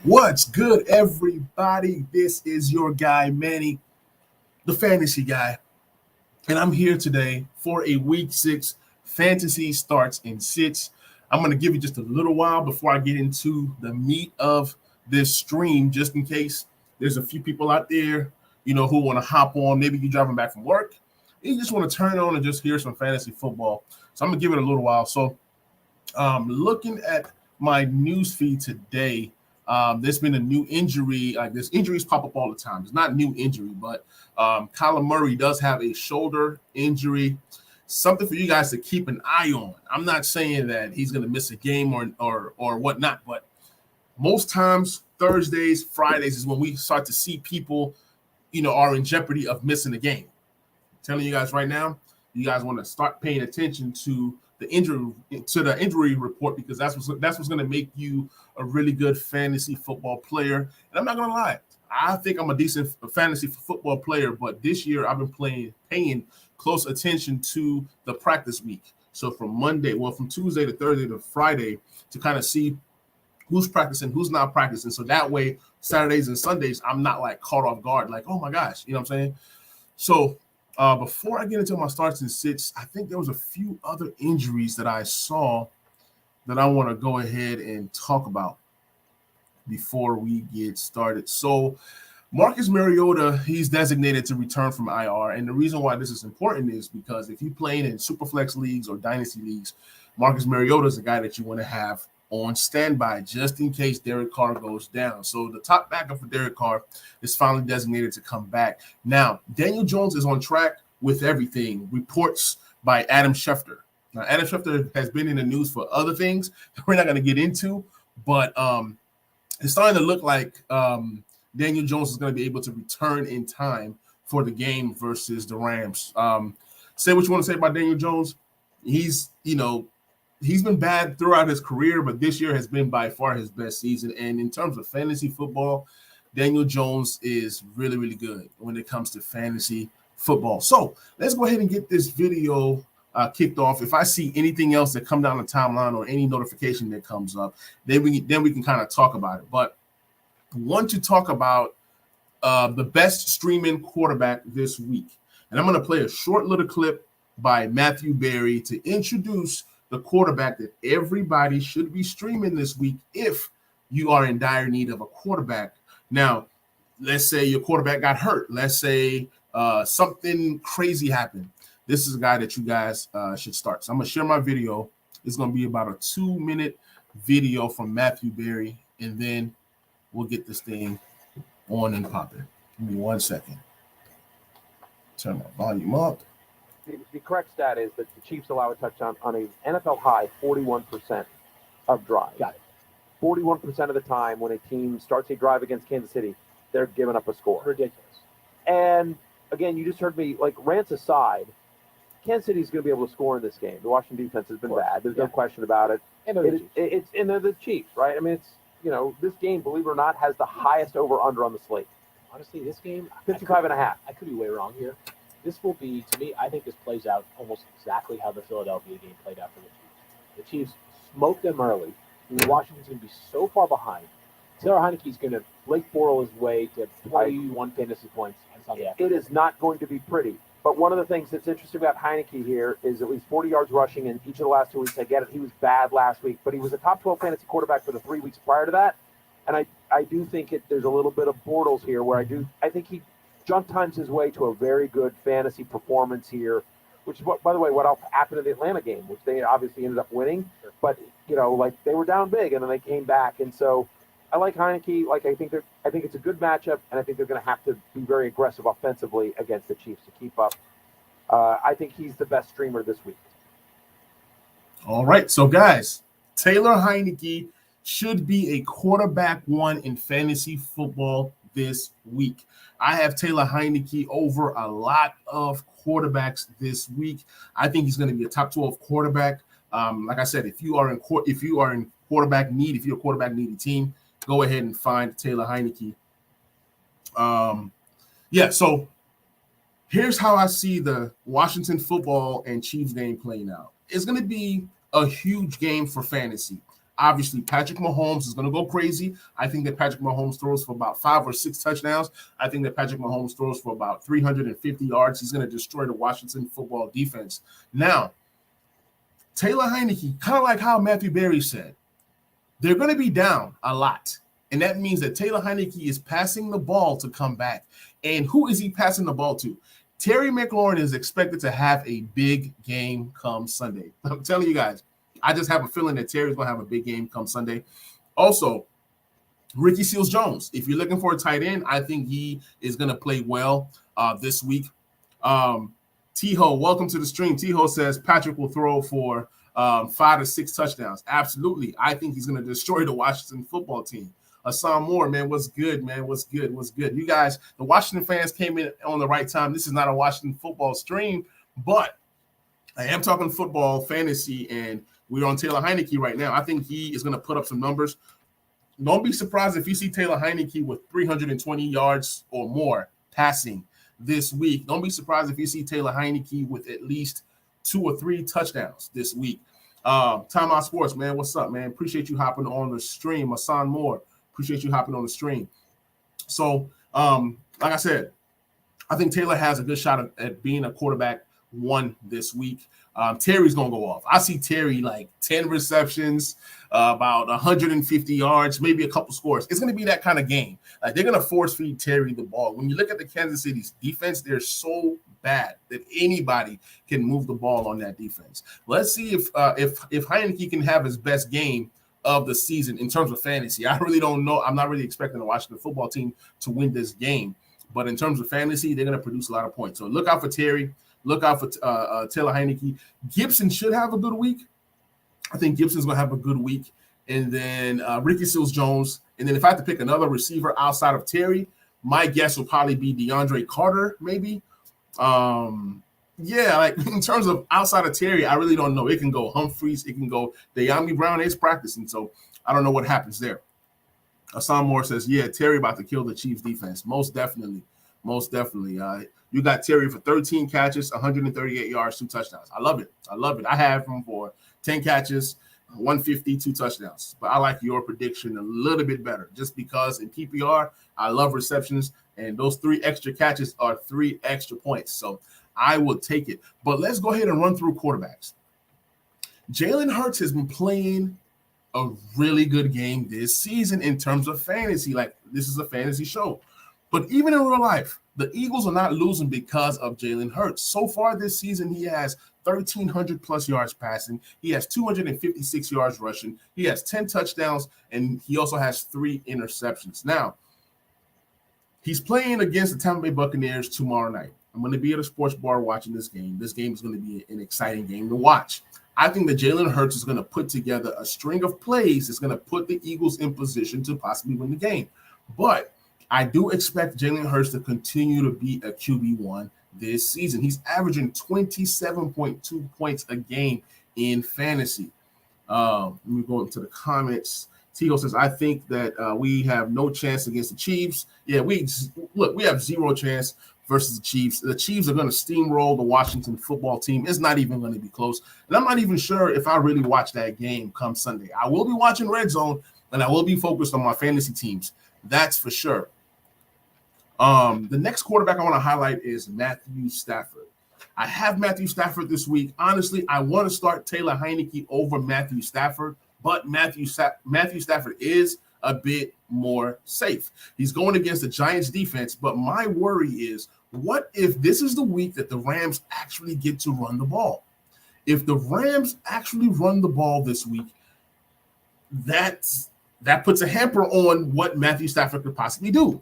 What's good, everybody? This is your guy, Manny, the fantasy guy. And I'm here today for a week 6 fantasy starts and sits. I'm going to give you just a little while before I get into the meat of this stream, just in case there's a few people out there, who want to hop on. Maybe you're driving back from work. You just want to turn on and just hear some fantasy football. So I'm going to give it a little while. So looking at my news feed today, there's been a new injury. Like, there's injuries pop up all the time. It's not a new injury, but Kyler Murray does have a shoulder injury. Something for you guys to keep an eye on. I'm not saying that he's going to miss a game or whatnot, but most times Thursdays, Fridays is when we start to see people, are in jeopardy of missing a game. I'm telling you guys right now, you guys want to start paying attention to the injury report, because that's what's going to make you a really good fantasy football player. And I'm not going to lie, I think I'm a decent fantasy football player, but this year I've been paying close attention to the practice week. So from Tuesday to Thursday to Friday, to kind of see who's practicing, who's not practicing. So that way, Saturdays and Sundays, I'm not like caught off guard, like, oh my gosh, you know what I'm saying? So before I get into my starts and sits, I think there was a few other injuries that I saw that I want to go ahead and talk about before we get started. So Marcus Mariota, he's designated to return from IR. And the reason why this is important is because if you're playing in Superflex leagues or Dynasty leagues, Marcus Mariota is a guy that you want to have on standby just in case Derek Carr goes down. So the top backup for Derek Carr is finally designated to come back. Now, Daniel Jones is on track with everything. Reports by Adam Schefter. Now, Adam Schefter has been in the news for other things that we're not going to get into, but it's starting to look like Daniel Jones is going to be able to return in time for the game versus the Rams. Say what you want to say about Daniel Jones. He's been bad throughout his career, but this year has been by far his best season. And in terms of fantasy football, Daniel Jones is really, really good when it comes to fantasy football. So let's go ahead and get this video kicked off. If I see anything else that come down the timeline or any notification that comes up, then we can kind of talk about it. But I want to talk about the best streaming quarterback this week. And I'm going to play a short little clip by Matthew Berry to introduce the quarterback that everybody should be streaming this week if you are in dire need of a quarterback. Now, let's say your quarterback got hurt. Let's say something crazy happened. This is a guy that you guys should start. So I'm going to share my video. It's going to be about a 2-minute video from Matthew Berry, and then we'll get this thing on and popping. Give me 1 second. Turn my volume up. The correct stat is that the Chiefs allow a touchdown on an NFL high 41% of drives. Got it. 41% of the time when a team starts a drive against Kansas City, they're giving up a score. Ridiculous. And again, you just heard me, like, rants aside, Kansas City's going to be able to score in this game. The Washington defense has been bad. There's no question about it. And they're the Chiefs, right? I mean, it's, this game, believe it or not, has the highest over-under on the slate. Honestly, this game, 55.5. I could be way wrong here. This will be, to me, I think this plays out almost exactly how the Philadelphia game played out for the Chiefs. The Chiefs smoked them early. Washington's going to be so far behind. Taylor Heineke's going to Blake Bortles his way to 21 fantasy points on Sunday afternoon. It is not going to be pretty. But one of the things that's interesting about Heineke here is at least 40 yards rushing in each of the last 2 weeks. I get it. He was bad last week, but he was a top 12 fantasy quarterback for the 3 weeks prior to that. And I do think there's a little bit of Bortles here where I think he jump times his way to a very good fantasy performance here, which is what, by the way, what happened in the Atlanta game, which they obviously ended up winning. But they were down big and then they came back, and so I like Heineke. Like, I think it's a good matchup, and I think they're going to have to be very aggressive offensively against the Chiefs to keep up. I think he's the best streamer this week. All right, so guys, Taylor Heineke should be a quarterback one in fantasy football this week. I have Taylor Heineke over a lot of quarterbacks this week. I think he's going to be a top 12 quarterback. Like I said, if you are in quarterback need, if you're a quarterback needy team, go ahead and find Taylor Heineke. So here's how I see the Washington football and Chiefs game playing out. It's going to be a huge game for fantasy. Obviously, Patrick Mahomes is going to go crazy. I think that Patrick Mahomes throws for about 5 or 6 touchdowns. I think that Patrick Mahomes throws for about 350 yards. He's going to destroy the Washington football defense. Now, Taylor Heineke, kind of like how Matthew Berry said, they're going to be down a lot. And that means that Taylor Heineke is passing the ball to come back. And who is he passing the ball to? Terry McLaurin is expected to have a big game come Sunday. I'm telling you guys, I just have a feeling that Terry's going to have a big game come Sunday. Also, Ricky Seals-Jones. If you're looking for a tight end, I think he is going to play well this week. T-Ho, welcome to the stream. T-Ho says Patrick will throw for 5 to 6 touchdowns. Absolutely. I think he's going to destroy the Washington football team. Hassan Moore, man, what's good, man? What's good? What's good? You guys, the Washington fans came in on the right time. This is not a Washington football stream, but I am talking football fantasy, and we're on Taylor Heineke right now. I think he is going to put up some numbers. Don't be surprised if you see Taylor Heineke with 320 yards or more passing this week. Don't be surprised if you see Taylor Heineke with at least 2 or 3 touchdowns this week. Timeout Sports, man, what's up, man? Appreciate you hopping on the stream. Hassan Moore, appreciate you hopping on the stream. So, like I said, I think Taylor has a good shot at being a quarterback 1 this week. Terry's going to go off. I see Terry like 10 receptions, about 150 yards, maybe a couple scores. It's going to be that kind of game. Like, they're going to force feed Terry the ball. When you look at the Kansas City's defense, they're so bad that anybody can move the ball on that defense. Let's see if Heineke can have his best game of the season in terms of fantasy. I really don't know. I'm not really expecting the Washington football team to win this game, but in terms of fantasy, they're going to produce a lot of points. So look out for Terry. Look out for Taylor Heineke. Gibson should have a good week. I think Gibson's going to have a good week. And then Ricky Seals-Jones. And then if I have to pick another receiver outside of Terry, my guess will probably be DeAndre Carter, maybe. Yeah, like in terms of outside of Terry, I really don't know. It can go Humphreys. It can go De'Ami Brown is practicing. So I don't know what happens there. Hassan Moore says, yeah, Terry about to kill the Chiefs defense. Most definitely. Most definitely. You got Terry for 13 catches, 138 yards, 2 touchdowns. I love it. I love it. I have him for 10 catches, 150, 2 touchdowns. But I like your prediction a little bit better just because in PPR, I love receptions, and those 3 extra catches are 3 extra points. So I will take it. But let's go ahead and run through quarterbacks. Jalen Hurts has been playing a really good game this season in terms of fantasy. Like, this is a fantasy show. But even in real life, the Eagles are not losing because of Jalen Hurts. So far this season, he has 1,300 plus yards passing. He has 256 yards rushing. He has 10 touchdowns, and he also has 3 interceptions. Now, he's playing against the Tampa Bay Buccaneers tomorrow night. I'm going to be at a sports bar watching this game. This game is going to be an exciting game to watch. I think that Jalen Hurts is going to put together a string of plays that's going to put the Eagles in position to possibly win the game. But I do expect Jalen Hurts to continue to be a QB1 this season. He's averaging 27.2 points a game in fantasy. Let me go into the comments. Tigo says, I think that we have no chance against the Chiefs. Yeah, we have 0 chance versus the Chiefs. The Chiefs are going to steamroll the Washington football team. It's not even going to be close. And I'm not even sure if I really watch that game come Sunday. I will be watching Red Zone, and I will be focused on my fantasy teams. That's for sure. The next quarterback I want to highlight is Matthew Stafford. I have Matthew Stafford this week. Honestly, I want to start Taylor Heineke over Matthew Stafford, but Matthew Stafford is a bit more safe. He's going against the Giants defense, but my worry is, what if this is the week that the Rams actually get to run the ball? If the Rams actually run the ball this week, that puts a hamper on what Matthew Stafford could possibly do.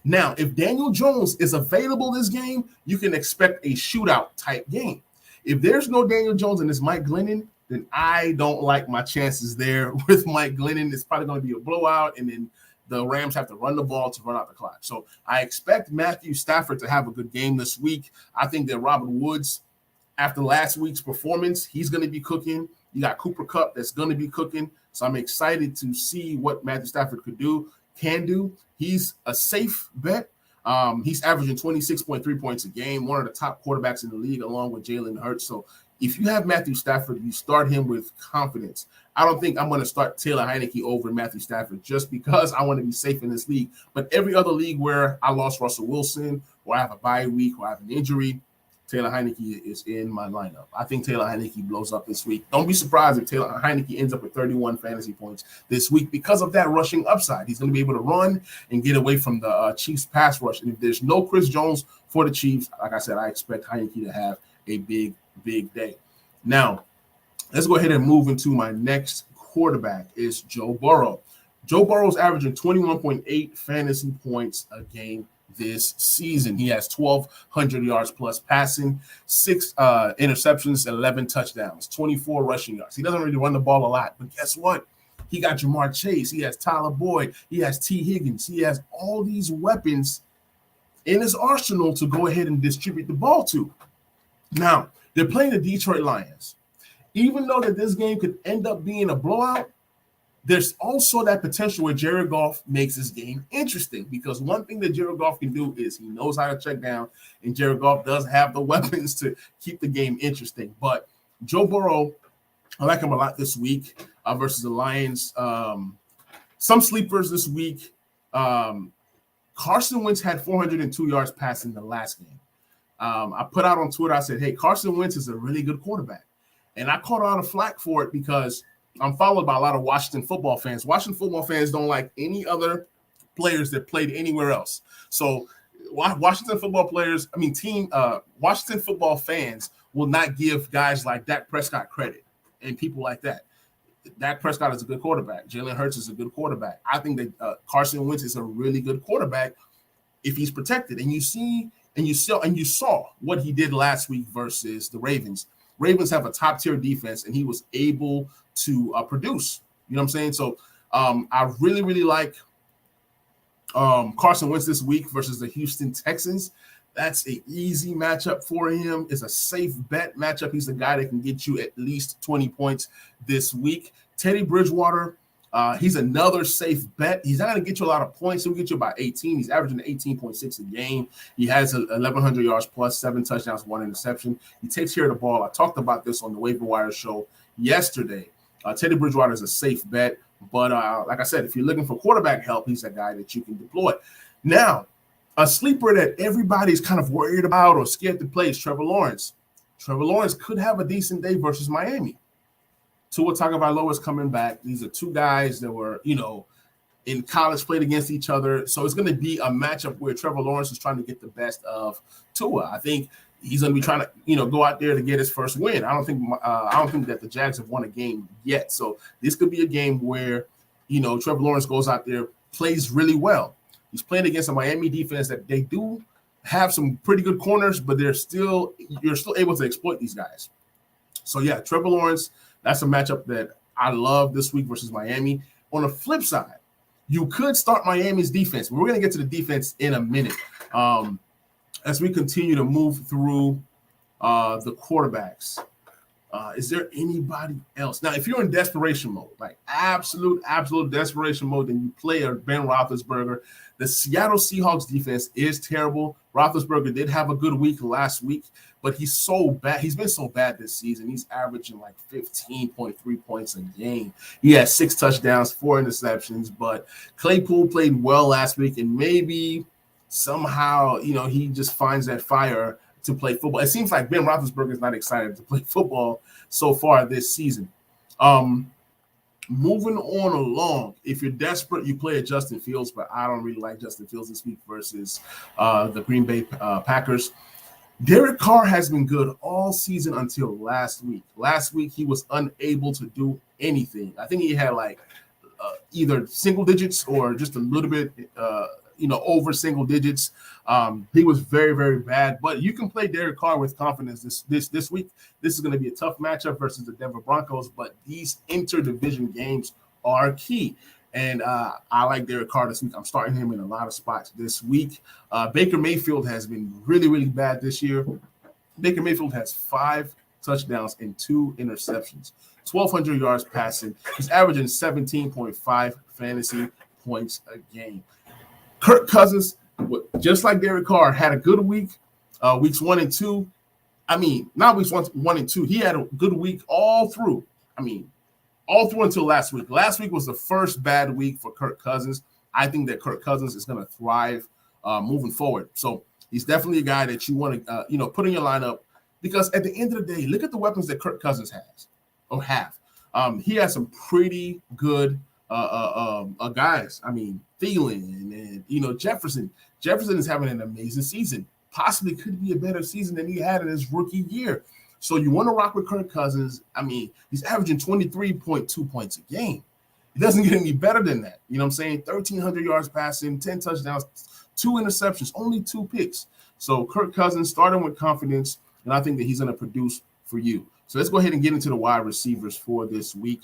Now, if Daniel Jones is available this game, you can expect a shootout type game. If there's no Daniel Jones and it's Mike Glennon, then I don't like my chances there with Mike Glennon. It's probably going to be a blowout, and then the Rams have to run the ball to run out the clock. So I expect Matthew Stafford to have a good game this week. I think that Robert Woods, after last week's performance, he's going to be cooking. You got Cooper Kupp that's going to be cooking. So I'm excited to see what Matthew Stafford can do. He's a safe bet. He's averaging 26.3 points a game, one of the top quarterbacks in the league, along with Jalen Hurts. So if you have Matthew Stafford, you start him with confidence. I don't think I'm going to start Taylor Heineke over Matthew Stafford just because I want to be safe in this league. But every other league where I lost Russell Wilson, or I have a bye week, or I have an injury, Taylor Heineke is in my lineup. I think Taylor Heineke blows up this week. Don't be surprised if Taylor Heineke ends up with 31 fantasy points this week because of that rushing upside. He's going to be able to run and get away from the Chiefs pass rush. And if there's no Chris Jones for the Chiefs, like I said, I expect Heineke to have a big day. Now, let's go ahead and move into my next quarterback is Joe Burrow. Joe Burrow's averaging 21.8 fantasy points a game this season. He has 1,200 yards plus passing, 6 interceptions, 11 touchdowns, 24 rushing yards. He doesn't really run the ball a lot, but guess what? He got Jamar Chase. He has Tyler Boyd. He has T. Higgins. He has all these weapons in his arsenal to go ahead and distribute the ball to. Now, they're playing the Detroit Lions. Even though that this game could end up being a blowout, there's also that potential where Jared Goff makes this game interesting, because one thing that Jared Goff can do is he knows how to check down, and Jared Goff does have the weapons to keep the game interesting. But Joe Burrow, I like him a lot this week versus the Lions. Some sleepers this week. Carson Wentz had 402 yards passing the last game. I put out on Twitter, I said, hey, Carson Wentz is a really good quarterback. And I caught a lot of flack for it because I'm followed by a lot of Washington football fans. Washington football fans don't like any other players that played anywhere else. So Washington football fans will not give guys like Dak Prescott credit and people like that. Dak Prescott is a good quarterback. Jalen Hurts is a good quarterback. I think that Carson Wentz is a really good quarterback if he's protected. And you saw what he did last week versus the Ravens. Ravens have a top-tier defense, and he was able to produce. You know what I'm saying? So I really, really like Carson Wentz this week versus the Houston Texans. That's an easy matchup for him. It's a safe bet matchup. He's the guy that can get you at least 20 points this week. Teddy Bridgewater, he's another safe bet. He's not going to get you a lot of points. He'll get you about 18. He's averaging 18.6 a game. He has 1,100 yards plus, 7 touchdowns, 1 interception. He takes care of the ball. I talked about this on the Waiver Wire show yesterday. Teddy Bridgewater is a safe bet. But like I said, if you're looking for quarterback help, he's a guy that you can deploy. Now, a sleeper that everybody's kind of worried about or scared to play is Trevor Lawrence. Trevor Lawrence could have a decent day versus Miami. Tua Tagovailoa is coming back. These are two guys that were, in college, played against each other. So it's going to be a matchup where Trevor Lawrence is trying to get the best of Tua. I think he's going to be trying to, go out there to get his first win. I don't think that the Jags have won a game yet. So this could be a game where, Trevor Lawrence goes out there, plays really well. He's playing against a Miami defense that they do have some pretty good corners, but you're still able to exploit these guys. So yeah, Trevor Lawrence, that's a matchup that I love this week versus Miami. On the flip side, you could start Miami's defense. We're going to get to the defense in a minute. As we continue to move through the quarterbacks, is there anybody else? Now, if you're in desperation mode, like absolute desperation mode, then you play a Ben Roethlisberger. The Seattle Seahawks defense is terrible. Roethlisberger did have a good week last week, but he's so bad. He's been so bad this season. He's averaging like 15.3 points a game. He has 6 touchdowns, 4 interceptions, but Claypool played well last week, and maybe somehow, he just finds that fire to play football. It seems like Ben Roethlisberger is not excited to play football so far this season. Moving on along, if you're desperate, you play a Justin Fields, but I don't really like Justin Fields this week versus the Green Bay Packers. Derek Carr has been good all season until last week. Last week, he was unable to do anything. I think he had either single digits or just a little bit over single digits. He was very, very bad, but you can play Derek Carr with confidence this week. This is going to be a tough matchup versus the Denver Broncos, but these interdivision games are key. And I like Derek Carr this week. I'm starting him in a lot of spots this week. Baker Mayfield has been really, really bad this year. Baker Mayfield has 5 touchdowns and 2 interceptions, 1,200 yards passing. He's averaging 17.5 fantasy points a game. Kirk Cousins, just like Derek Carr, had a good week, weeks 1 and 2. I mean, not weeks 1 and 2. He had a good week all through. I mean, all through until last week. Last week was the first bad week for Kirk Cousins. I think that Kirk Cousins is going to thrive moving forward. So he's definitely a guy that you want to, put in your lineup, because at the end of the day, look at the weapons that Kirk Cousins has or have. He has some pretty good guys. I mean, Thielen and Jefferson. Jefferson is having an amazing season. Possibly could be a better season than he had in his rookie year. So you want to rock with Kirk Cousins. I mean, he's averaging 23.2 points a game. It doesn't get any better than that. You know what I'm saying? 1,300 yards passing, 10 touchdowns, 2 interceptions, only 2 picks. So Kirk Cousins, starting with confidence, and I think that he's going to produce for you. So let's go ahead and get into the wide receivers for this week.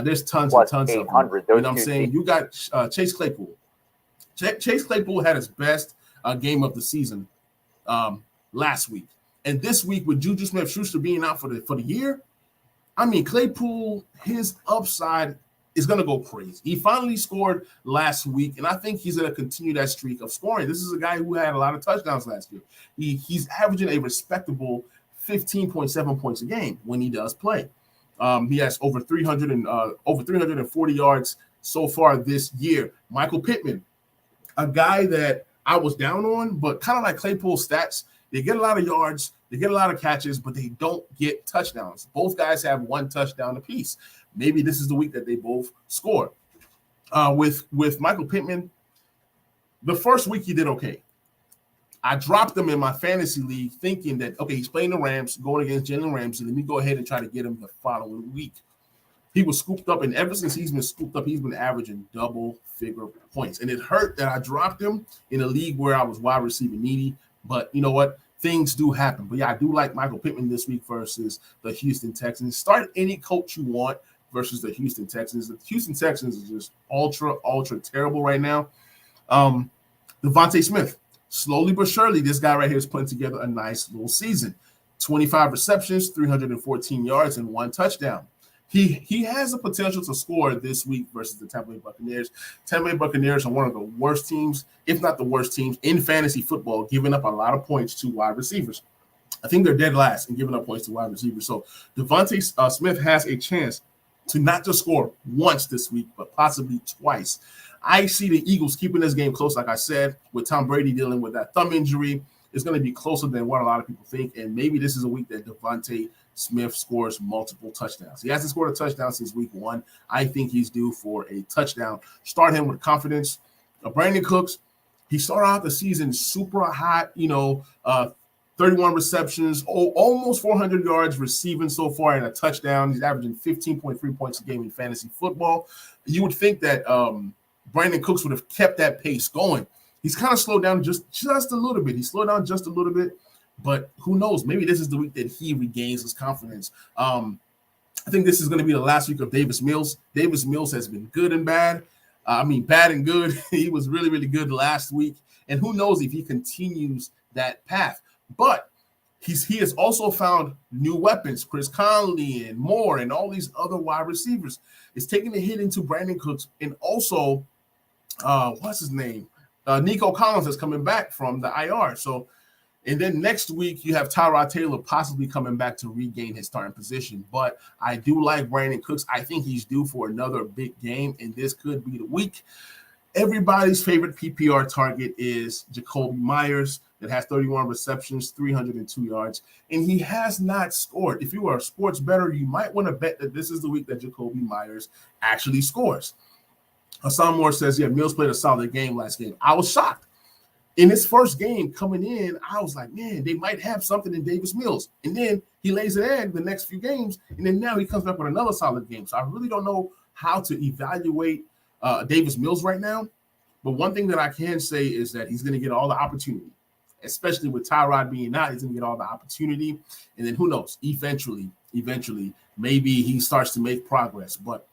There's tons and tons of them. You know what I'm saying? You got Chase Claypool. Chase Claypool had his best game of the season last week. And this week with Juju Smith-Schuster being out for the year, I mean, Claypool, his upside is going to go crazy. He finally scored last week, and I think he's going to continue that streak of scoring. This is a guy who had a lot of touchdowns last year. He's averaging a respectable 15.7 points a game when he does play. He has over 340 yards so far this year. Michael Pittman, a guy that I was down on, but kind of like Claypool's stats, they get a lot of yards, they get a lot of catches, but they don't get touchdowns. Both guys have 1 touchdown apiece. Maybe this is the week that they both score. With Michael Pittman, the first week he did okay. I dropped him in my fantasy league thinking that, okay, he's playing the Rams, going against Jalen Ramsey. Let me go ahead and try to get him the following week. He was scooped up, and ever since he's been scooped up, he's been averaging double-figure points. And it hurt that I dropped him in a league where I was wide receiver needy. But you know what? Things do happen. But, yeah, I do like Michael Pittman this week versus the Houston Texans. Start any coach you want versus the Houston Texans. The Houston Texans are just ultra terrible right now. Devonta Smith, slowly but surely, this guy right here is putting together a nice little season. 25 receptions, 314 yards, and 1 touchdown. He has the potential to score this week versus the Tampa Bay Buccaneers. Tampa Bay Buccaneers are one of the worst teams, if not the worst teams, in fantasy football, giving up a lot of points to wide receivers. I think they're dead last in giving up points to wide receivers. So Devonta Smith has a chance to not just score once this week, but possibly twice. I see the Eagles keeping this game close, like I said, with Tom Brady dealing with that thumb injury. It's going to be closer than what a lot of people think, and maybe this is a week that Devonta Smith scores multiple touchdowns. He hasn't scored a touchdown since week 1. I think he's due for a touchdown. Start him with confidence. Brandon Cooks, he started out the season super hot, 31 receptions, almost 400 yards receiving so far and a touchdown. He's averaging 15.3 points a game in fantasy football. You would think that Brandon Cooks would have kept that pace going. He's kind of slowed down just a little bit. He slowed down just a little bit, but who knows? Maybe this is the week that he regains his confidence. I think this is going to be the last week of Davis Mills. Davis Mills has been good and bad. Bad and good. He was really, really good last week, and who knows if he continues that path. But he has also found new weapons, Chris Conley and Moore and all these other wide receivers. It's taking a hit into Brandon Cooks, and also, what's his name? Nico Collins is coming back from the IR. So, and then next week you have Tyrod Taylor possibly coming back to regain his starting position. But I do like Brandon Cooks. I think he's due for another big game, and this could be the week. Everybody's favorite PPR target is Jacoby Myers that has 31 receptions, 302 yards, and he has not scored. If you are a sports bettor, you might want to bet that this is the week that Jacoby Myers actually scores. Hassan Moore says, yeah, Mills played a solid game last game. I was shocked. In his first game coming in, I was like, man, they might have something in Davis Mills. And then he lays an egg the next few games, and then now he comes back with another solid game. So I really don't know how to evaluate Davis Mills right now. But one thing that I can say is that he's going to get all the opportunity, especially with Tyrod being out. He's going to get all the opportunity. And then who knows, eventually, maybe he starts to make progress. But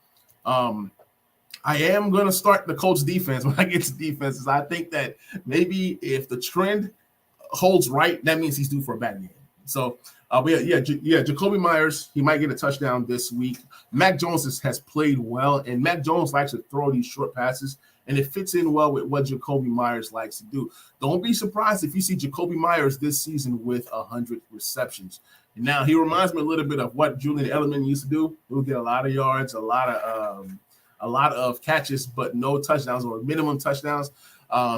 I am going to start the Colts defense when I get to defenses. I think that maybe if the trend holds right, that means he's due for a bad game. So, Jacoby Myers, he might get a touchdown this week. Mac Jones has played well, and Mac Jones likes to throw these short passes. and it fits in well with what Jacoby Myers likes to do. Don't be surprised if you see Jacoby Myers this season with 100 receptions. And now he reminds me a little bit of what Julian Edelman used to do. He'll get a lot of yards, a lot of catches, but no touchdowns or minimum touchdowns.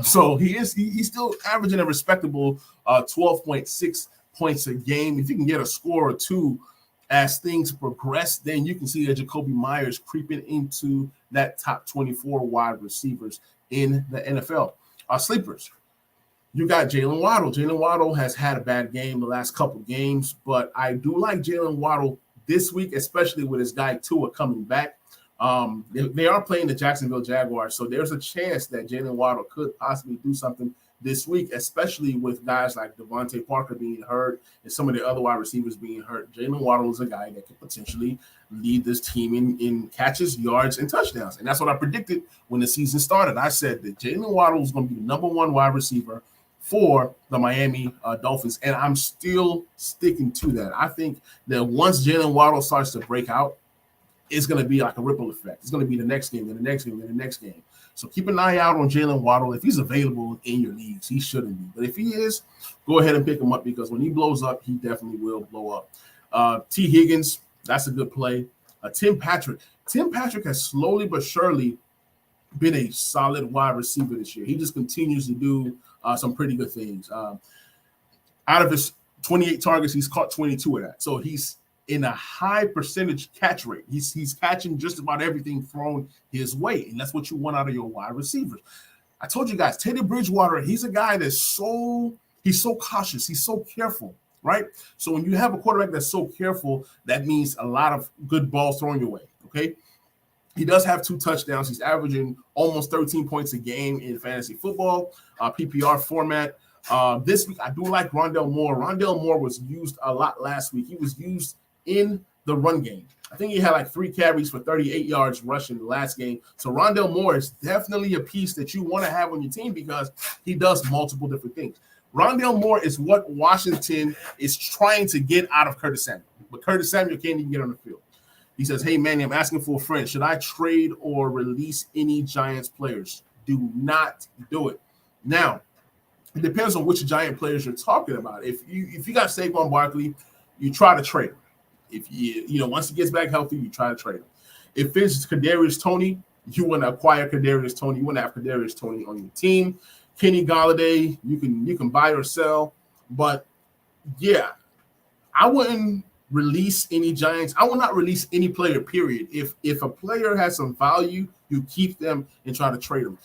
So he's still averaging a respectable 12.6 points a game. If you can get a score or two as things progress, then you can see that Jacoby Myers creeping into that top 24 wide receivers in the NFL. Sleepers. You got Jalen Waddle. Jalen Waddle has had a bad game the last couple games, but I do like Jalen Waddle this week, especially with his guy Tua coming back. They are playing the Jacksonville Jaguars, so there's a chance that Jalen Waddle could possibly do something this week, especially with guys like Devontae Parker being hurt and some of the other wide receivers being hurt. Jalen Waddle is a guy that could potentially lead this team in catches, yards, and touchdowns. And that's what I predicted when the season started. I said that Jalen Waddle was going to be the number one wide receiver for the Miami Dolphins, and I'm still sticking to that. I think that once Jalen Waddle starts to break out, it's going to be like a ripple effect. It's going to be the next game, and the next game, and the next game. So keep an eye out on Jalen Waddle. If he's available in your leagues, he shouldn't be. But if he is, go ahead and pick him up because when he blows up, he definitely will blow up. T. Higgins, that's a good play. Tim Patrick. Tim Patrick has slowly but surely been a solid wide receiver this year. He just continues to do some pretty good things. Out of his 28 targets, he's caught 22 of that. So he's in a high percentage catch rate. He's catching just about everything thrown his way, and that's what you want out of your wide receivers. I told you guys, Teddy Bridgewater, he's a guy that's so cautious. He's so careful, right? So when you have a quarterback that's so careful, that means a lot of good balls thrown your way, okay? He does have 2 touchdowns. He's averaging almost 13 points a game in fantasy football, PPR format. This week, I do like Rondell Moore. Rondell Moore was used a lot last week. He was used in the run game. I think he had like 3 carries for 38 yards rushing the last game. So Rondell Moore is definitely a piece that you want to have on your team because he does multiple different things. Rondell Moore is what Washington is trying to get out of Curtis Samuel. But Curtis Samuel can't even get on the field. He says, hey, Manny, I'm asking for a friend. Should I trade or release any Giants players? Do not do it. Now, it depends on which Giant players you're talking about. If you got Saquon Barkley, you try to trade him. If once he gets back healthy, you try to trade him. If it's Kadarius Toney, you want to acquire Kadarius Toney. You want to have Kadarius Toney on your team. Kenny Golladay, you can buy or sell. But yeah, I wouldn't release any Giants. I will not release any player, period. If a player has some value, you keep them and try to trade them.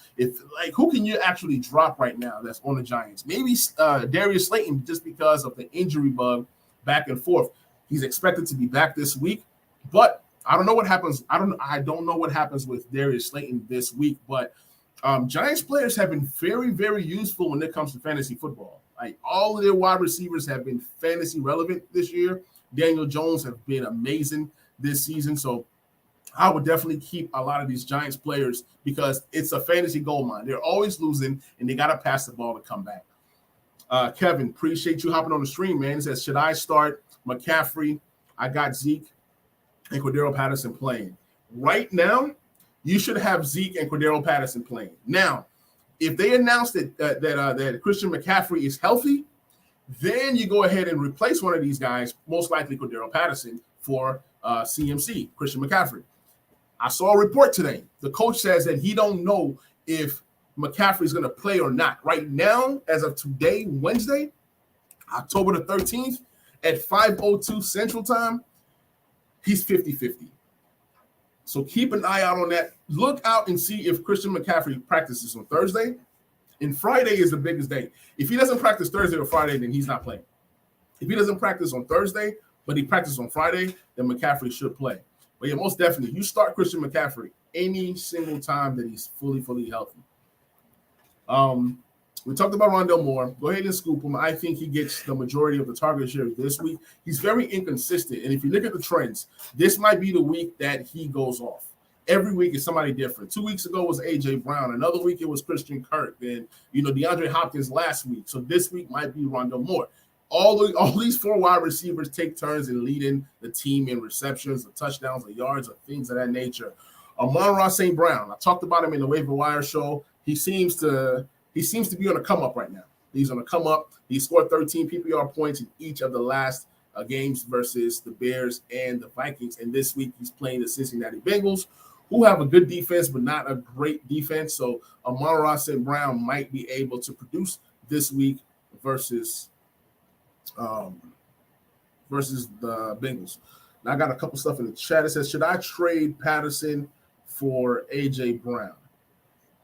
Who can you actually drop right now that's on the Giants? Maybe Darius Slayton, just because of the injury bug back and forth. He's expected to be back this week, but I don't know what happens. I don't know what happens with Darius Slayton this week, but Giants players have been very, very useful when it comes to fantasy football. Like all of their wide receivers have been fantasy relevant this year. Daniel Jones have been amazing this season. So I would definitely keep a lot of these Giants players because it's a fantasy gold mine. They're always losing, and they got to pass the ball to come back. Kevin, appreciate you hopping on the stream, man. He says, should I start McCaffrey? I got Zeke and Cordero Patterson playing. Right now, you should have Zeke and Cordero Patterson playing. Now, if they announce that Christian McCaffrey is healthy, then you go ahead and replace one of these guys, most likely Cordero Patterson, for CMC, Christian McCaffrey. I saw a report today. The coach says that he don't know if McCaffrey is going to play or not. Right now, as of today, Wednesday, October the 13th, at 5:02 Central Time, he's 50-50. So keep an eye out on that. Look out and see if Christian McCaffrey practices on Thursday. And Friday is the biggest day. If he doesn't practice Thursday or Friday, then he's not playing. If he doesn't practice on Thursday, but he practices on Friday, then McCaffrey should play. But yeah, most definitely, you start Christian McCaffrey any single time that he's fully healthy. We talked about Rondell Moore. Go ahead and scoop him. I think he gets the majority of the target share this week. He's very inconsistent. And if you look at the trends, this might be the week that he goes off. Every week is somebody different. 2 weeks ago was A.J. Brown. Another week it was Christian Kirk. Then, DeAndre Hopkins last week. So this week might be Rondell Moore. All these 4 wide receivers take turns in leading the team in receptions, the touchdowns, the yards, or things of that nature. Amon-Ra St. Brown. I talked about him in the waiver wire show. He seems to be on a come up right now. He's on a come up. He scored 13 PPR points in each of the last games versus the Bears and the Vikings. And this week he's playing the Cincinnati Bengals, who have a good defense but not a great defense. So Amon-Ra St. Brown might be able to produce this week versus the Bengals. Now I got a couple stuff in the chat. It says, should I trade Patterson for A.J. Brown?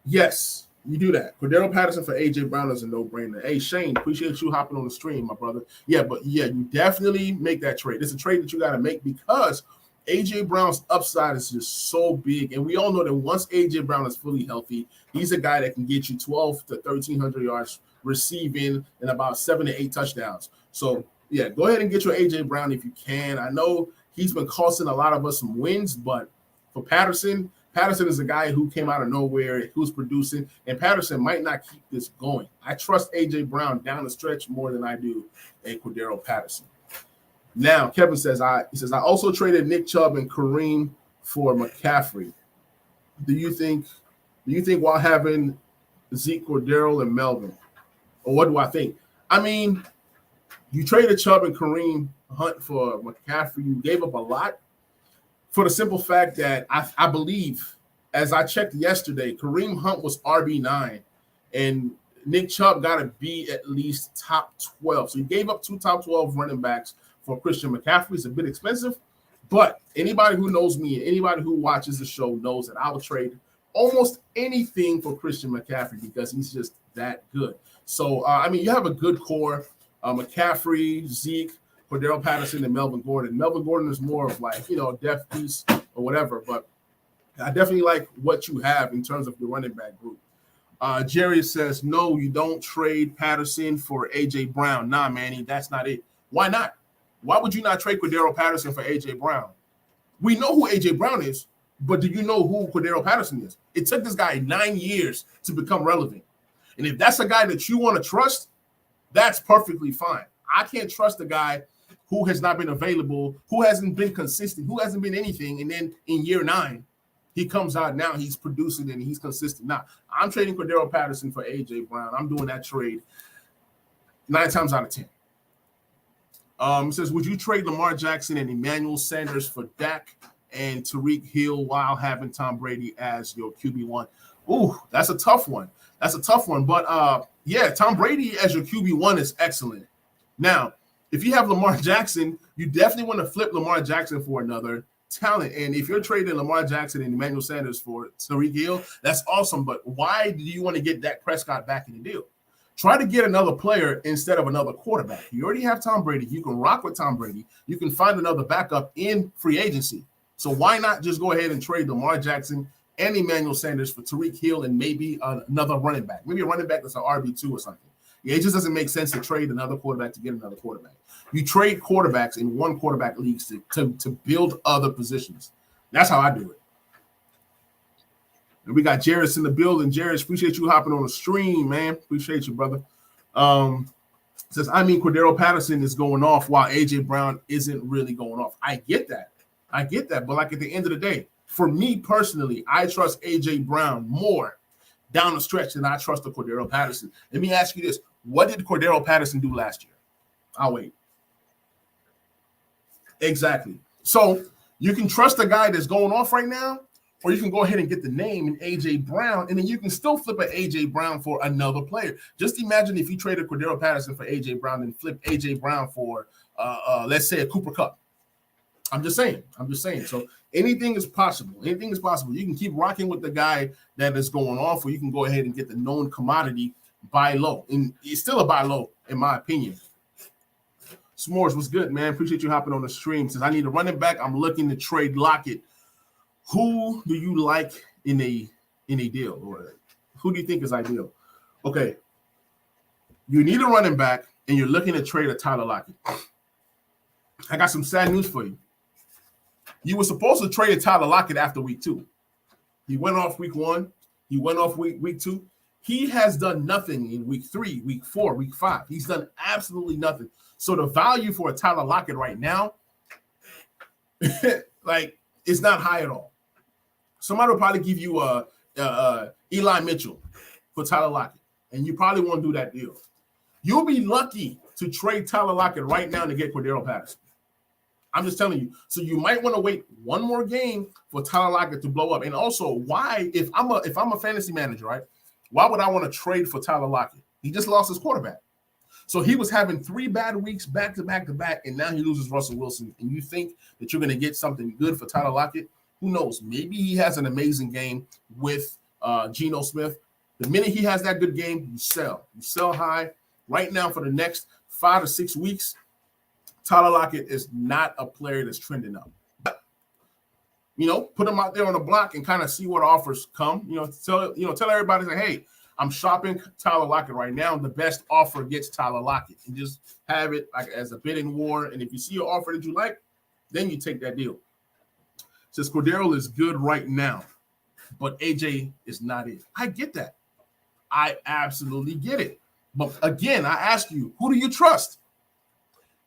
Yes, you do that. Cordero Patterson for A.J. Brown is a no-brainer. Hey, Shane, appreciate you hopping on the stream, my brother. Yeah, you definitely make that trade. It's a trade that you got to make because A.J. Brown's upside is just so big. And we all know that once A.J. Brown is fully healthy, he's a guy that can get you 12 to 1,300 yards receiving and about 7 to 8 touchdowns. So, yeah, go ahead and get your A.J. Brown if you can. I know he's been costing a lot of us some wins, but for Patterson is a guy who came out of nowhere, who's producing, and Patterson might not keep this going. I trust A.J. Brown down the stretch more than I do a Cordero Patterson. Now, Kevin says, I also traded Nick Chubb and Kareem for McCaffrey. Do you think while having Zeke, Cordero, and Melvin? Or what do I think? I mean, you traded Chubb and Kareem Hunt for McCaffrey. You gave up a lot for the simple fact that I believe, as I checked yesterday, Kareem Hunt was RB9 and Nick Chubb got to be at least top 12. So you gave up 2 top 12 running backs for Christian McCaffrey. It's a bit expensive, but anybody who knows me and anybody who watches the show knows that I will trade almost anything for Christian McCaffrey because he's just that good. So, you have a good core, McCaffrey, Zeke, Cordero Patterson, and Melvin Gordon. Melvin Gordon is more of like, depth piece or whatever, but I definitely like what you have in terms of your running back group. Jerry says, no, you don't trade Patterson for A.J. Brown. Nah, Manny, that's not it. Why not? Why would you not trade Cordero Patterson for A.J. Brown? We know who A.J. Brown is, but do you know who Cordero Patterson is? It took this guy 9 years to become relevant. And if that's a guy that you want to trust, that's perfectly fine. I can't trust a guy who has not been available, who hasn't been consistent, who hasn't been anything, and then in year 9, he comes out now, he's producing and he's consistent. Now, I'm trading Cordero Patterson for A.J. Brown. I'm doing that trade 9 times out of 10. It says, would you trade Lamar Jackson and Emmanuel Sanders for Dak and Tyreek Hill while having Tom Brady as your QB1? Ooh, that's a tough one. But, Tom Brady as your QB1 is excellent. Now, if you have Lamar Jackson, you definitely want to flip Lamar Jackson for another talent. And if you're trading Lamar Jackson and Emmanuel Sanders for Tyreek Hill, that's awesome. But why do you want to get Dak Prescott back in the deal? Try to get another player instead of another quarterback. You already have Tom Brady. You can rock with Tom Brady. You can find another backup in free agency. So why not just go ahead and trade Lamar Jackson and Emmanuel Sanders for Tyreek Hill and maybe another running back? Maybe a running back that's an RB2 or something. Yeah, it just doesn't make sense to trade another quarterback to get another quarterback. You trade quarterbacks in one quarterback leagues to build other positions. That's how I do it. And we got Jairus in the building. Jairus, appreciate you hopping on the stream, man. Appreciate you, brother. Says, Cordero Patterson is going off while A.J. Brown isn't really going off. I get that. But like at the end of the day, for me personally, I trust A.J. Brown more down the stretch than I trust the Cordero Patterson. Let me ask you this. What did Cordero Patterson do last year? I'll wait. Exactly. So you can trust a guy that's going off right now, or you can go ahead and get the name in A.J. Brown, and then you can still flip an A.J. Brown for another player. Just imagine if you traded Cordero Patterson for A.J. Brown and flip A.J. Brown for, let's say, a Cooper Kupp. I'm just saying. So anything is possible. You can keep rocking with the guy that is going off, or you can go ahead and get the known commodity, buy low. And it's still a buy low, in my opinion. S'mores, what's good, man? Appreciate you hopping on the stream. Since I need a running back, I'm looking to trade Lockett. Who do you like in a deal? Or who do you think is ideal? Okay. You need a running back, and you're looking to trade a Tyler Lockett. I got some sad news for you. You were supposed to trade a Tyler Lockett after week 2. He went off week 1. He went off week 2. He has done nothing in week 3, week 4, week 5. He's done absolutely nothing. So the value for a Tyler Lockett right now, it's not high at all. Somebody will probably give you Eli Mitchell for Tyler Lockett, and you probably won't do that deal. You'll be lucky to trade Tyler Lockett right now to get Cordero Patterson. I'm just telling you. So you might want to wait one more game for Tyler Lockett to blow up. And also, why, if I'm a fantasy manager, right, why would I want to trade for Tyler Lockett? He just lost his quarterback. So he was having 3 bad weeks back to back to back, and now he loses Russell Wilson. And you think that you're going to get something good for Tyler Lockett? Who knows? Maybe he has an amazing game with Geno Smith. The minute he has that good game, you sell. You sell high. Right now, for the next 5 to 6 weeks, Tyler Lockett is not a player that's trending up. But, put him out there on the block and kind of see what offers come. Tell everybody, say, hey, I'm shopping Tyler Lockett right now. The best offer gets Tyler Lockett. And just have it like as a bidding war. And if you see an offer that you like, then you take that deal. Says Cordero is good right now, but AJ is not it. I get that. I absolutely get it. But again, I ask you, who do you trust?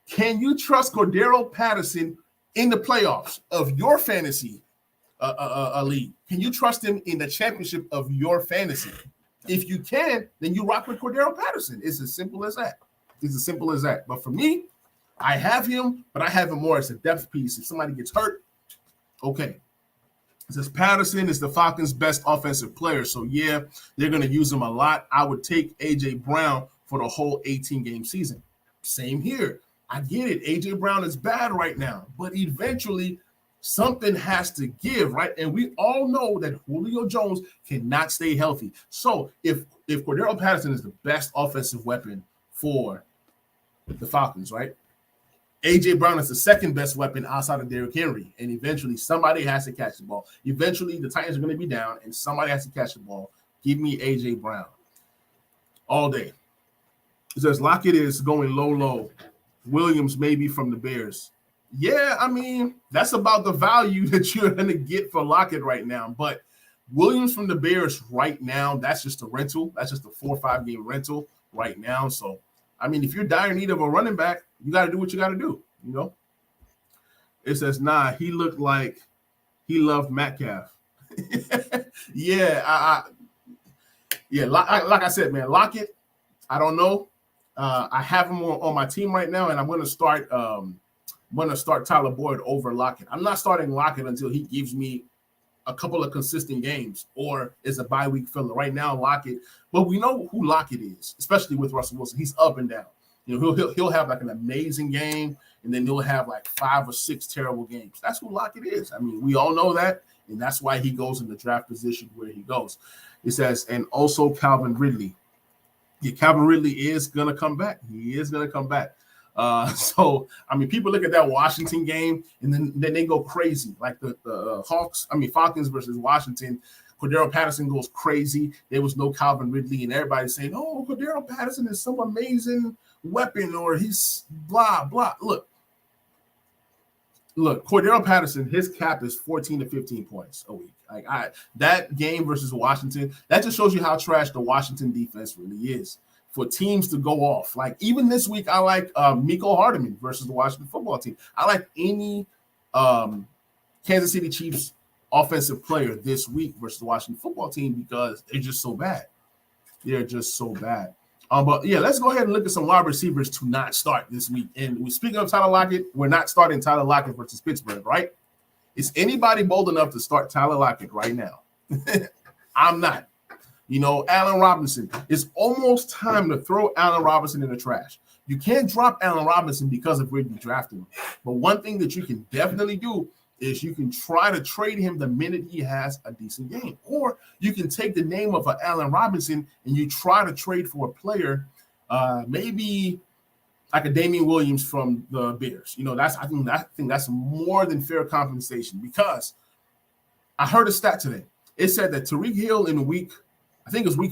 Can you trust Cordero Patterson in the playoffs of your fantasy league? Can you trust him in the championship of your fantasy? If you can, then you rock with Cordero Patterson. It's as simple as that. It's as simple as that. But for me, I have him, but I have him more as a depth piece. If somebody gets hurt, okay. It says Patterson is the Falcons' best offensive player. So, yeah, they're going to use him a lot. I would take A.J. Brown for the whole 18-game season. Same here. I get it. A.J. Brown is bad right now. But eventually, something has to give, right? And we all know that Julio Jones cannot stay healthy. So, if Cordero Patterson is the best offensive weapon for the Falcons, right? A.J. Brown is the second best weapon outside of Derrick Henry, and eventually somebody has to catch the ball. Eventually, the Titans are going to be down, and somebody has to catch the ball. Give me A.J. Brown all day. It says Lockett is going low. Williams maybe from the Bears. Yeah, I mean, that's about the value that you're going to get for Lockett right now. But Williams from the Bears right now, that's just a rental. That's just a 4 or 5 game rental right now. So, I mean, if you're dire need of a running back, you got to do what you got to do, It says, he looked like he loved Metcalf. Yeah, like I said, man, Lockett, I don't know. I have him on my team right now, and I'm going to start Tyler Boyd over Lockett. I'm not starting Lockett until he gives me a couple of consistent games or is a bye week filler. Right now, Lockett, but we know who Lockett is, especially with Russell Wilson. He's up and down. He'll have like an amazing game, and then he'll have like 5 or 6 terrible games. That's who Lockett is. I mean, we all know that, and that's why he goes in the draft position where he goes. It says, and also Calvin Ridley. Yeah, Calvin Ridley is going to come back. He is going to come back. So, I mean, people look at that Washington game, and then they go crazy. Like the Falcons versus Washington, Cordero Patterson goes crazy. There was no Calvin Ridley, and everybody's saying, oh, Cordero Patterson is some amazing weapon, or he's blah, blah. Look, Cordero Patterson, his cap is 14 to 15 points a week. That game versus Washington, that just shows you how trash the Washington defense really is for teams to go off. Like, even this week, I like Mecole Hardman versus the Washington football team. I like any Kansas City Chiefs offensive player this week versus the Washington football team because they're just so bad. They're just so bad. But yeah, let's go ahead and look at some wide receivers to not start this week. And speaking of Tyler Lockett, we're not starting Tyler Lockett versus Pittsburgh, right? Is anybody bold enough to start Tyler Lockett right now? I'm not. Allen Robinson. It's almost time to throw Allen Robinson in the trash. You can't drop Allen Robinson because of where you drafted him. But one thing that you can definitely do is you can try to trade him the minute he has a decent game. Or you can take the name of Allen Robinson and you try to trade for a player, maybe like a Damien Williams from the Bears. I think that's more than fair compensation, because I heard a stat today. It said that Tyreek Hill in week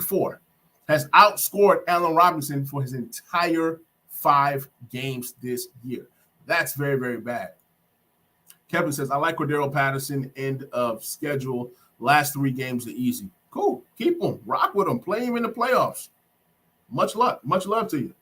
4, has outscored Allen Robinson for his entire 5 games this year. That's very, very bad. Kevin says, I like Cordero Patterson, end of schedule. Last 3 games are easy. Cool. Keep him. Rock with him. Play him in the playoffs. Much luck. Much love to you.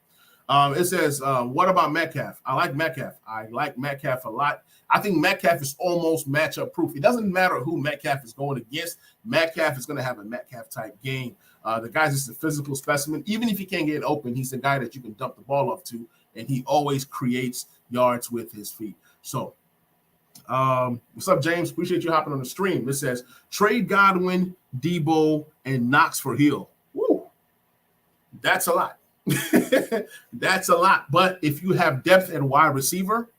It says, what about Metcalf? I like Metcalf a lot. I think Metcalf is almost matchup proof. It doesn't matter who Metcalf is going against. Metcalf is going to have a Metcalf type game. The guy's just a physical specimen. Even if he can't get open, he's the guy that you can dump the ball off to, and he always creates yards with his feet. So, what's up, James? Appreciate you hopping on the stream. It says, trade Godwin, Debo, and Knox for Hill. Woo. That's a lot. That's a lot. But if you have depth at wide receiver,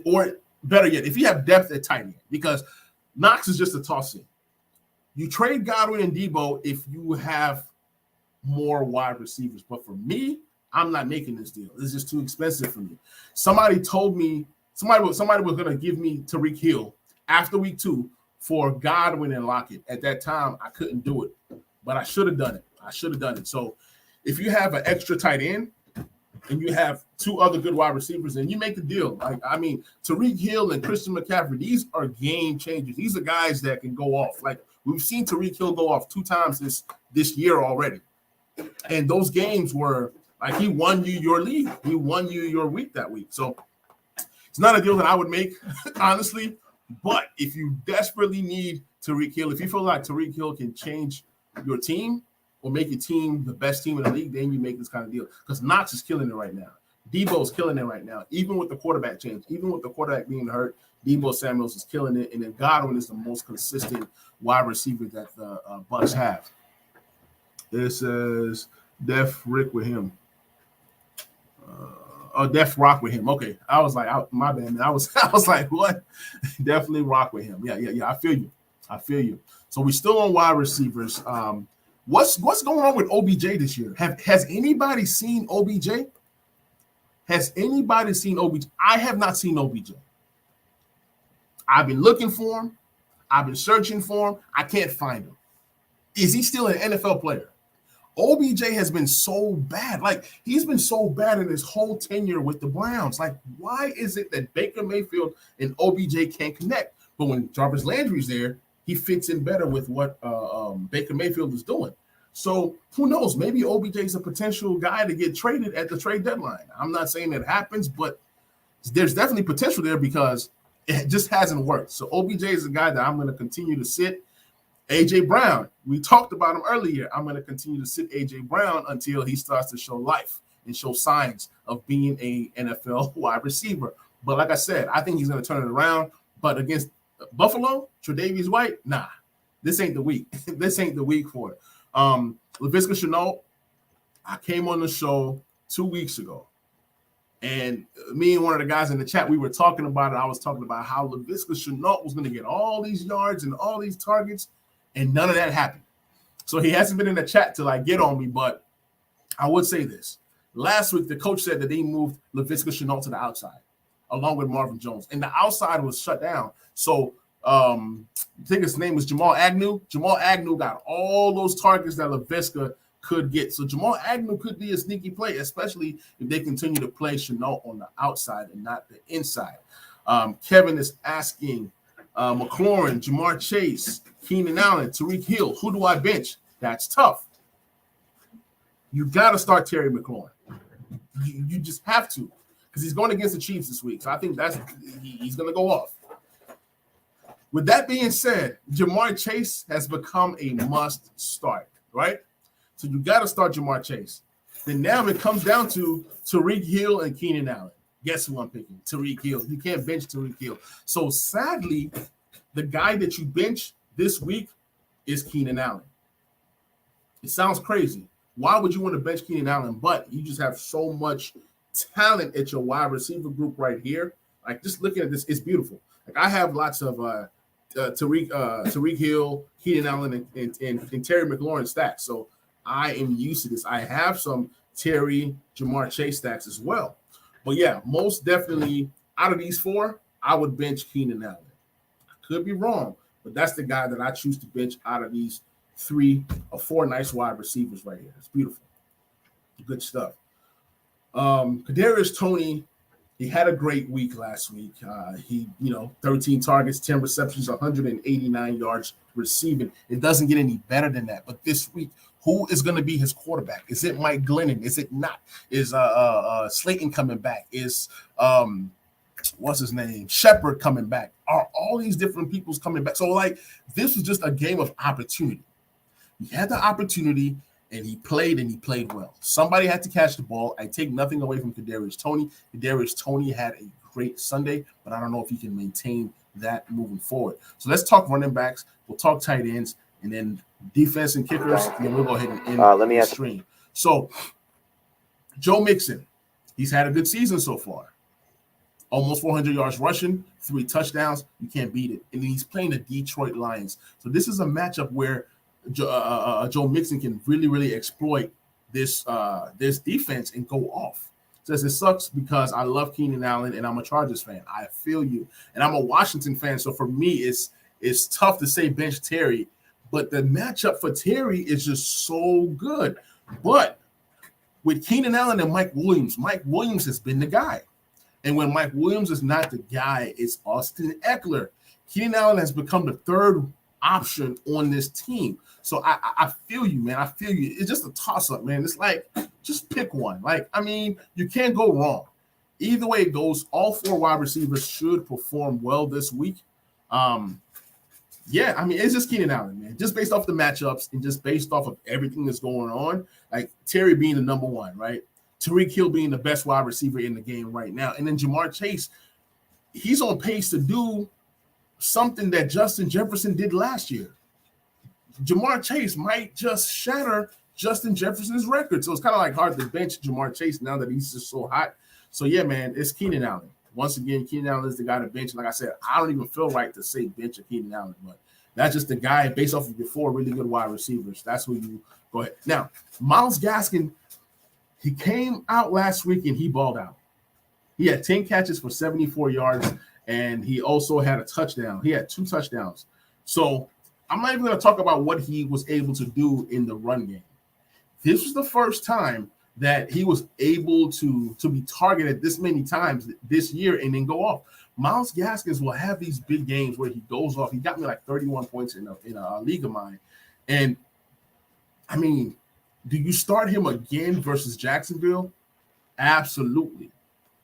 or better yet, if you have depth at tight end, because Knox is just a toss-in. You trade Godwin and Debo if you have more wide receivers. But for me, I'm not making this deal. It's just too expensive for me. Somebody told me somebody was going to give me Tyreek Hill after week 2 for Godwin and Lockett. At that time, I couldn't do it, but I should have done it. So if you have an extra tight end and you have 2 other good wide receivers, and you make the deal. Tyreek Hill and Christian McCaffrey, these are game changers. These are guys that can go off. Like, we've seen Tyreek Hill go off 2 times this year already. And those games were like, he won you your league. He won you your week that week. So it's not a deal that I would make, honestly. But if you desperately need Tyreek Hill, if you feel like Tyreek Hill can change your team or make your team the best team in the league, then you make this kind of deal. Because Knox is killing it right now. Debo's killing it right now. Even with the quarterback change, even with the quarterback being hurt, Debo Samuels is killing it. And then Godwin is the most consistent wide receiver that the Bucs have. It says Def Rick with him. Def rock with him. Okay. I was like, my bad, man. I was like, what? Definitely rock with him. Yeah. I feel you. So we're still on wide receivers. What's going on with OBJ this year? Has anybody seen OBJ? Has anybody seen OBJ? I have not seen OBJ. I've been looking for him. I've been searching for him. I can't find him. Is he still an NFL player? OBJ has been so bad. Like, he's been so bad in his whole tenure with the Browns. Like, why is it that Baker Mayfield and OBJ can't connect? But when Jarvis Landry's there, he fits in better with what Baker Mayfield is doing. So who knows? Maybe OBJ is a potential guy to get traded at the trade deadline. I'm not saying that happens, but there's definitely potential there because it just hasn't worked. So OBJ is a guy that I'm going to continue to sit. A.J. Brown, we talked about him earlier. I'm going to continue to sit A.J. Brown until he starts to show life and show signs of being a NFL wide receiver. But like I said, I think he's going to turn it around. But against Buffalo, Tre'Davious White, nah, this ain't the week. This ain't the week for it. Laviska Shenault, I came on the show 2 weeks ago. And me and one of the guys in the chat, we were talking about it. I was talking about how Laviska Shenault was going to get all these yards and all these targets. And none of that happened. So he hasn't been in the chat to like get on me, but I would say this. Last week, the coach said that they moved Laviska Shenault to the outside, along with Marvin Jones. And the outside was shut down. So I think his name was Jamal Agnew. Jamal Agnew got all those targets that Laviska could get. So Jamal Agnew could be a sneaky play, especially if they continue to play Shenault on the outside and not the inside. Kevin is asking McLaurin, Jamar Chase, Keenan Allen, Tyreek Hill. Who do I bench? That's tough. You got to start Terry McLaurin. You just have to, because he's going against the Chiefs this week. So I think he's going to go off. With that being said, Jamar Chase has become a must start, right? So you got to start Jamar Chase. Then now it comes down to Tyreek Hill and Keenan Allen. Guess who I'm picking? Tyreek Hill. You can't bench Tyreek Hill. So sadly, the guy that you bench this week is Keenan Allen. It sounds crazy. Why would you want to bench Keenan Allen? But you just have so much talent at your wide receiver group right here. Like, just looking at this, it's beautiful. Like, I have lots of Tyreek Hill, Keenan Allen, and Terry McLaurin stacks. So I am used to this. I have some Terry, Jamar Chase stacks as well. But yeah, most definitely out of these 4, I would bench Keenan Allen. I could be wrong, but that's the guy that I choose to bench out of these 3 or 4 nice wide receivers right here. It's beautiful. Good stuff. Kadarius Toney, he had a great week last week. He 13 targets, 10 receptions, 189 yards receiving. It doesn't get any better than that. But this week, Who is going to be his quarterback? Is it Mike Glennon? Is it not? Is Slayton coming back? Is what's his name? Shepard coming back? Are all these different people's coming back? So like this was just a game of opportunity. He had the opportunity and he played well. Somebody had to catch the ball. I take nothing away from Kadarius Toney. Kadarius Toney had a great Sunday, but I don't know if he can maintain that moving forward. So let's talk running backs. We'll talk tight ends and then defense and kickers. And then we'll go ahead and end the stream. So Joe Mixon, he's had a good season so far. Almost 400 yards rushing, 3 touchdowns. You can't beat it. And he's playing the Detroit Lions. So this is a matchup where Joe Mixon can really exploit this defense and go off. Says it sucks because I love Keenan Allen and I'm a Chargers fan. I feel you. And I'm a Washington fan. So for me, it's tough to say bench Terry. But the matchup for Terry is just so good. But with Keenan Allen and Mike Williams has been the guy. And when Mike Williams is not the guy, it's Austin Eckler. Keenan Allen has become the third option on this team. So I feel you, man. I feel you. It's just a toss-up, man. It's like, just pick one. Like, I mean, you can't go wrong. Either way it goes, all 4 wide receivers should perform well this week. Yeah, I mean, it's just Keenan Allen, man. Just based off the matchups and just based off of everything that's going on, like Terry being the number 1, right? Tyreek Hill being the best wide receiver in the game right now. And then Jamar Chase, he's on pace to do something that Justin Jefferson did last year. Jamar Chase might just shatter Justin Jefferson's record. So it's kind of like hard to bench Jamar Chase now that he's just so hot. So, yeah, man, it's Keenan Allen. Once again, Keenan Allen is the guy to bench. Like I said, I don't even feel right to say bench a Keenan Allen, but that's just the guy based off of your 4 really good wide receivers. That's who you go ahead. Now, Myles Gaskin, he came out last week and he balled out. He had 10 catches for 74 yards, and he also had a touchdown. He had 2 touchdowns. So I'm not even going to talk about what he was able to do in the run game. This was the first time that he was able to be targeted this many times this year and then go off. Myles Gaskins will have these big games where he goes off. He got me like 31 points in a league of mine. And, I mean, do you start him again versus Jacksonville? Absolutely.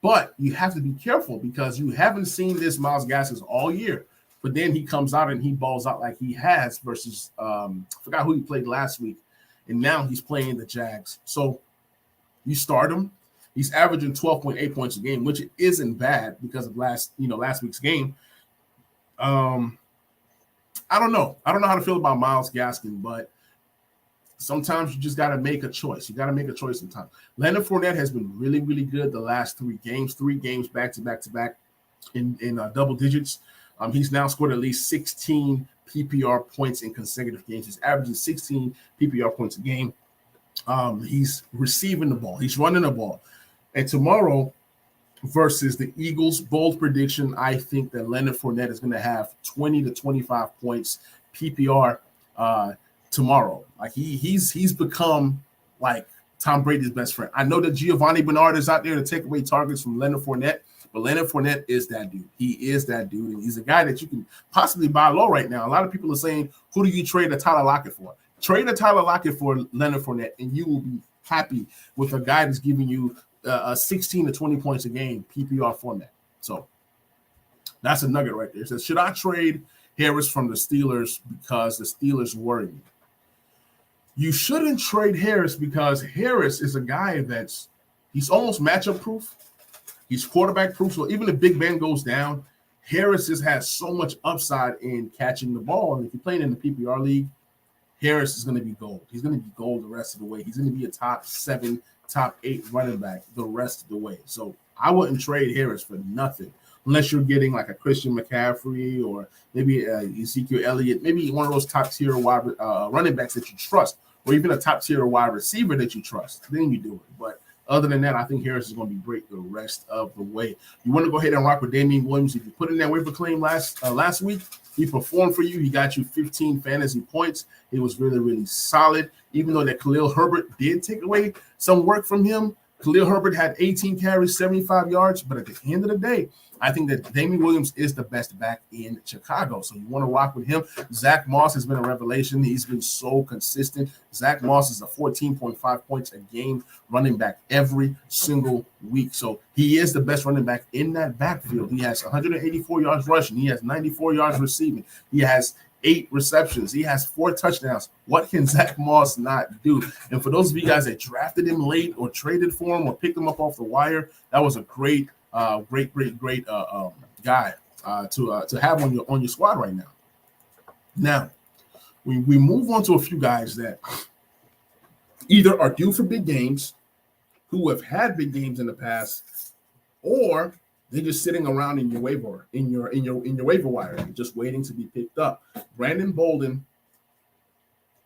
But you have to be careful because you haven't seen this Myles Gaskins all year. But then he comes out and he balls out like he has versus I forgot who he played last week. And now he's playing the Jags. So you start him. He's averaging 12.8 points a game, which isn't bad because of last week's game. I don't know. I don't know how to feel about Myles Gaskin, but sometimes you just got to make a choice. You got to make a choice sometimes. Leonard Fournette has been really, really good the last 3 games back to back in double digits. He's now scored at least 16 PPR points in consecutive games. He's averaging 16 PPR points a game. He's receiving the ball. He's running the ball. And tomorrow versus the Eagles, bold prediction, I think that Leonard Fournette is going to have 20 to 25 points PPR tomorrow. Like he's become like Tom Brady's best friend. I know that Giovanni Bernard is out there to take away targets from Leonard Fournette, but Leonard Fournette is that dude. He is that dude, and he's a guy that you can possibly buy low right now. A lot of people are saying, who do you trade a Tyler Lockett for? Trade a Tyler Lockett for Leonard Fournette, and you will be happy with a guy that's giving you 16 to 20 points a game PPR format. So that's a nugget right there. It says, should I trade Harris from the Steelers because the Steelers worry me? You shouldn't trade Harris because Harris is a guy he's almost matchup proof. He's quarterback proof. So even if Big Ben goes down, Harris just has so much upside in catching the ball. And if you're playing in the PPR league, Harris is going to be gold. He's going to be gold the rest of the way. He's going to be a top 7, top 8 running back the rest of the way. So I wouldn't trade Harris for nothing unless you're getting like a Christian McCaffrey or maybe Ezekiel Elliott, maybe one of those top-tier running backs that you trust, or even a top-tier wide receiver that you trust. Then you do it. But other than that, I think Harris is going to be great the rest of the way. You want to go ahead and rock with Damien Williams. If you put in that waiver claim last week, he performed for you. He got you 15 fantasy points. It was really, really solid. Even though that Khalil Herbert did take away some work from him, Khalil Herbert had 18 carries, 75 yards, but at the end of the day, I think that Damien Williams is the best back in Chicago. So you want to rock with him. Zach Moss has been a revelation. He's been so consistent. Zach Moss is a 14.5 points a game running back every single week. So he is the best running back in that backfield. He has 184 yards rushing. He has 94 yards receiving. He has 8 receptions. He has 4 touchdowns. What can Zach Moss not do? And for those of you guys that drafted him late or traded for him or picked him up off the wire, that was a great guy to have on your squad right now. Now, we move on to a few guys that either are due for big games, who have had big games in the past, or they're just sitting around in your waiver wire, just waiting to be picked up. Brandon Bolden,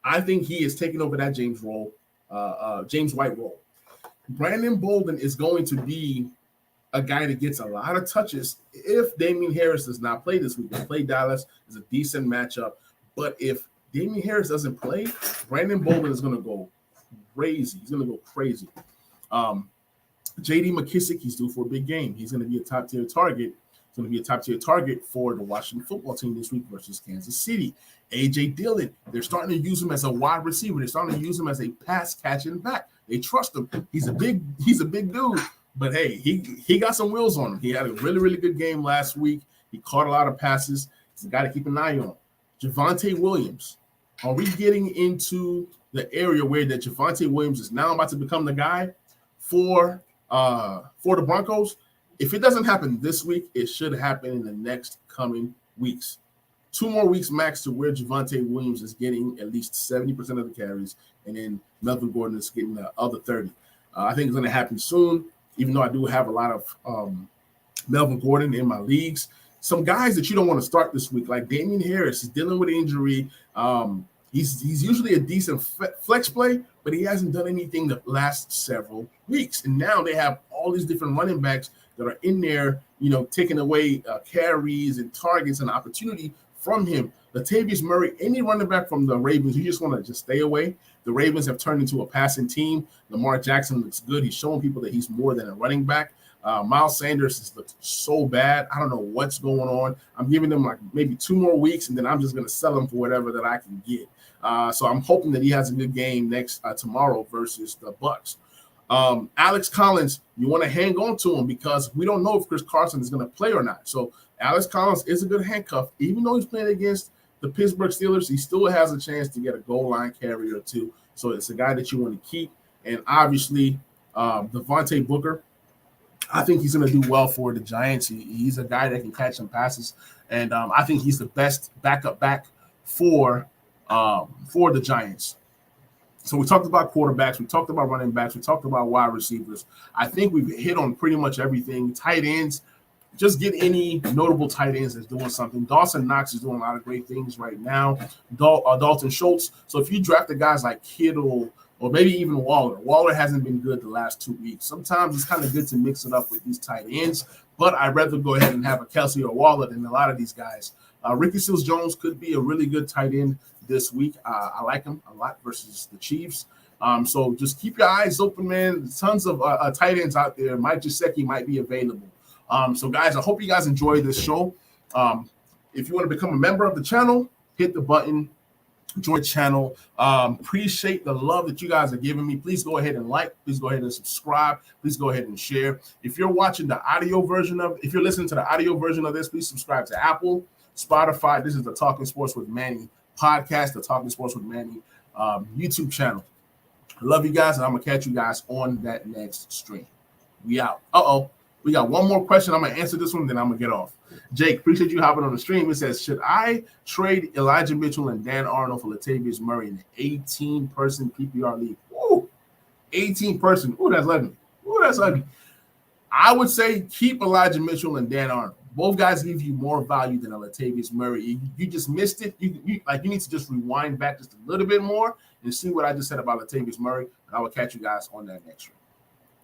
I think he is taking over that James White role. Brandon Bolden is going to be a guy that gets a lot of touches if Damien Harris does not play this week. They play Dallas is a decent matchup, but if Damien Harris doesn't play, Brandon Bolden is going to go crazy. He's going to go crazy. J.D. McKissick, he's due for a big game. He's going to be a top-tier target. He's going to be a top-tier target for the Washington football team this week versus Kansas City. A.J. Dillon, they're starting to use him as a wide receiver. They're starting to use him as a pass-catching back. They trust him. He's a big dude. But, hey, he got some wheels on him. He had a really, really good game last week. He caught a lot of passes. He's a guy to keep an eye on. Javonte Williams. Are we getting into the area where that Javonte Williams is now about to become the guy for the Broncos? If it doesn't happen this week, it should happen in the next coming weeks. 2 more weeks max to where Javonte Williams is getting at least 70% of the carries, and then Melvin Gordon is getting the other 30. I think it's going to happen soon, even though I do have a lot of Melvin Gordon in my leagues. Some guys that you don't want to start this week, like Damien Harris, is dealing with injury. He's usually a decent flex play, but he hasn't done anything the last several weeks. And now they have all these different running backs that are in there, taking away carries and targets and opportunity from him. Latavius Murray, any running back from the Ravens, you just want to just stay away. The Ravens have turned into a passing team. Lamar Jackson looks good. He's showing people that he's more than a running back. Miles Sanders has looked so bad. I don't know what's going on. I'm giving them like maybe 2 more weeks, and then I'm just going to sell him for whatever that I can get. So I'm hoping that he has a good game tomorrow versus the Bucs. Alex Collins, you want to hang on to him because we don't know if Chris Carson is going to play or not. So Alex Collins is a good handcuff. Even though he's playing against the Pittsburgh Steelers, he still has a chance to get a goal line carry or 2. So it's a guy that you want to keep. And obviously, Devonta Booger, I think he's going to do well for the Giants. He's a guy that can catch some passes. And I think he's the best backup back for the Giants. So we talked about quarterbacks, we talked about running backs, we talked about wide receivers. I think we've hit on pretty much everything. Tight ends, just get any notable tight ends that's doing something. Dawson Knox is doing a lot of great things right now. Dalton Schultz. So if you draft the guys like Kittle or maybe even Waller hasn't been good the last 2 weeks. Sometimes it's kind of good to mix it up with these tight ends, but I'd rather go ahead and have a Kelsey or Waller than a lot of these guys. Ricky Seals-Jones could be a really good tight end this week. I like him a lot versus the Chiefs. So just keep your eyes open, man. Tons of tight ends out there. Mike Gesicki might be available. So, guys, I hope you guys enjoyed this show. If you want to become a member of the channel, hit the button. Join the channel. Appreciate the love that you guys are giving me. Please go ahead and like. Please go ahead and subscribe. Please go ahead and share. If you're watching the audio version if you're listening to the audio version of this, please subscribe to Apple, Spotify. This is the Talking Sports with Manny podcast, the Talking Sports with Manny YouTube channel. I love you guys, and I'm going to catch you guys on that next stream. We out. We got one more question. I'm going to answer this one, then I'm going to get off. Jake, appreciate you hopping on the stream. It says, should I trade Elijah Mitchell and Dan Arnold for Latavius Murray in an 18-person PPR league? Ooh, 18-person. Ooh, that's ugly. I would say keep Elijah Mitchell and Dan Arnold. Both guys give you more value than a Latavius Murray. You just missed it. You need to just rewind back just a little bit more and see what I just said about Latavius Murray, and I will catch you guys on that next one.